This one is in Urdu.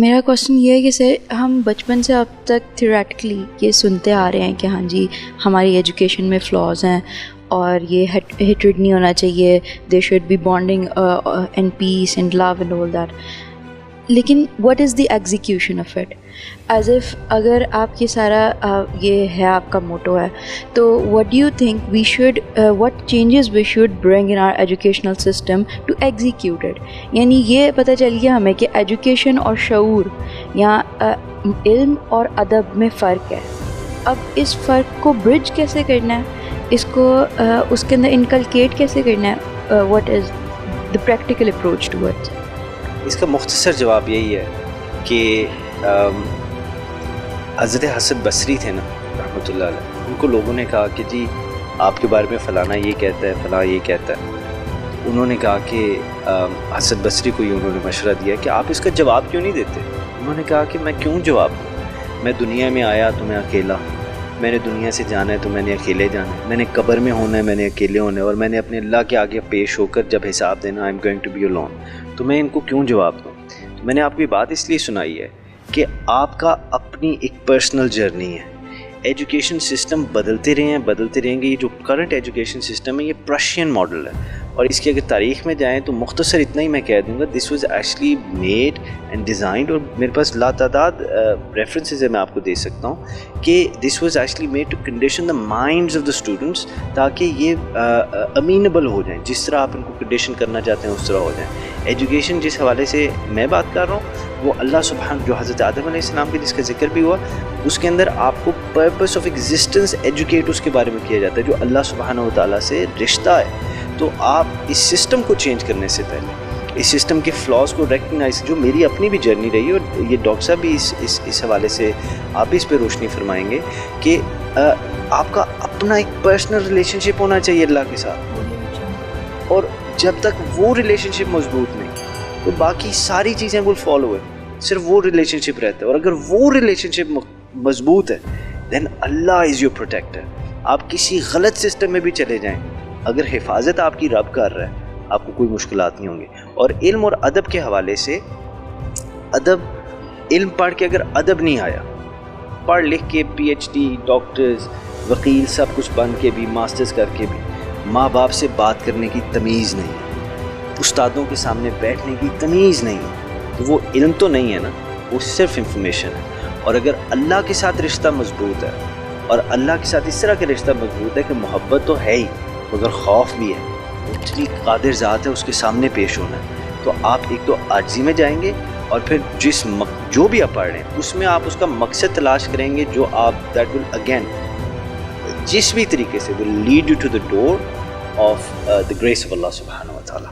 میرا کوشچن یہ ہے کہ سر ہم بچپن سے اب تک تھیوریٹیکلی یہ سنتے آ رہے ہیں کہ ہاں جی ہماری ایجوکیشن میں فلاز ہیں اور یہ ہیٹریڈ نہیں ہونا چاہیے، they should be bonding and peace and love and all that, لیکن what is the execution of it? As if اگر آپ یہ سارا یہ ہے آپ کا موٹو ہے تو what do you think we should what changes we should bring in our educational system to execute it? یعنی یہ پتہ چل گیا ہمیں کہ ایجوکیشن اور شعور یا علم اور ادب میں فرق ہے، اب اس فرق کو برج کیسے کرنا ہے، اس کو اس کے اندر انکلکیٹ کیسے کرنا ہے، what is the practical approach towards? اس کا مختصر جواب یہی ہے کہ حضرت حسن بصری تھے نا رحمۃ اللہ علیہ، ان کو لوگوں نے کہا کہ جی آپ کے بارے میں فلانا یہ کہتا ہے، فلاں یہ کہتا ہے. انہوں نے کہا کہ حسن بصری کو یہ انہوں نے مشورہ دیا کہ آپ اس کا جواب کیوں نہیں دیتے؟ انہوں نے کہا کہ میں کیوں جواب دوں، میں دنیا میں آیا تو میں اکیلا ہوں، میں نے دنیا سے جانا ہے تو میں نے اکیلے جانا ہے، میں نے قبر میں ہونا ہے میں نے اکیلے ہونا ہے، اور میں نے اپنے اللہ کے آگے پیش ہو کر جب حساب دینا I am going to be alone, تو میں ان کو کیوں جواب دوں؟ تو میں نے آپ کی بات اس لیے سنائی ہے کہ آپ کا اپنی ایک پرسنل جرنی ہے. ایجوکیشن سسٹم بدلتے رہیں گے. یہ جو کرنٹ ایجوکیشن سسٹم ہے یہ پرشین ماڈل ہے، اور اس کی اگر تاریخ میں جائیں تو مختصر اتنا ہی میں کہہ دوں گا، this was actually made and designed, اور میرے پاس لاتعداد ریفرنسز ہے میں آپ کو دے سکتا ہوں کہ this was actually made to condition the minds of the students, تاکہ یہ امینیبل ہو جائیں، جس طرح آپ ان کو کنڈیشن کرنا چاہتے ہیں اس طرح ہو جائیں. ایجوکیشن جس حوالے سے میں بات کر رہا ہوں وہ اللہ سبحانہ جو حضرت آدم علیہ السلام کے جس کا ذکر بھی ہوا، اس کے اندر آپ کو پرپس آف ایگزسٹنس ایجوکیٹ اس کے بارے میں کیا جاتا ہے جو اللہ سبحانہ و تعالیٰ سے رشتہ ہے. تو آپ اس سسٹم کو چینج کرنے سے پہلے اس سسٹم کے فلاز کو ریکگنائز، جو میری اپنی بھی جرنی رہی ہے، اور یہ ڈاکٹر صاحب بھی اس حوالے سے آپ بھی اس پہ روشنی فرمائیں گے کہ آپ کا اپنا ایک پرسنل ریلیشن شپ ہونا چاہیے اللہ کے ساتھ، اور جب تک وہ ریلیشن شپ مضبوط نہیں تو باقی ساری چیزیں ول فالو ہے، صرف وہ ریلیشن شپ رہتا ہے. اور اگر وہ ریلیشن شپ مضبوط ہے دین اللہ از یور پروٹیکٹر. آپ کسی غلط سسٹم میں بھی چلے جائیں، اگر حفاظت آپ کی رب کر رہا ہے آپ کو کوئی مشکلات نہیں ہوں گی. اور علم اور ادب کے حوالے سے، علم پڑھ کے اگر ادب نہیں آیا، پڑھ لکھ کے پی ایچ ڈی، ڈاکٹرز، وکیل سب کچھ بن کے بھی، ماسٹرز کر کے بھی ماں باپ سے بات کرنے کی تمیز نہیں، استادوں کے سامنے بیٹھنے کی تمیز نہیں، تو وہ علم تو نہیں ہے نا، وہ صرف انفارمیشن ہے. اور اگر اللہ کے ساتھ رشتہ مضبوط ہے، اور اللہ کے ساتھ اس طرح کا رشتہ مضبوط ہے کہ محبت تو ہے ہی مگر خوف بھی ہے، اتنی قادر ذات ہے اس کے سامنے پیش ہونا ہے، تو آپ ایک تو عاجزی میں جائیں گے، اور پھر جو بھی آپ پڑھ رہے ہیں اس میں آپ اس کا مقصد تلاش کریں گے، جو آپ دیٹ ول اگین جس بھی طریقے سے will lead you to the door of the grace of Allah سبحانہ و تعالیٰ.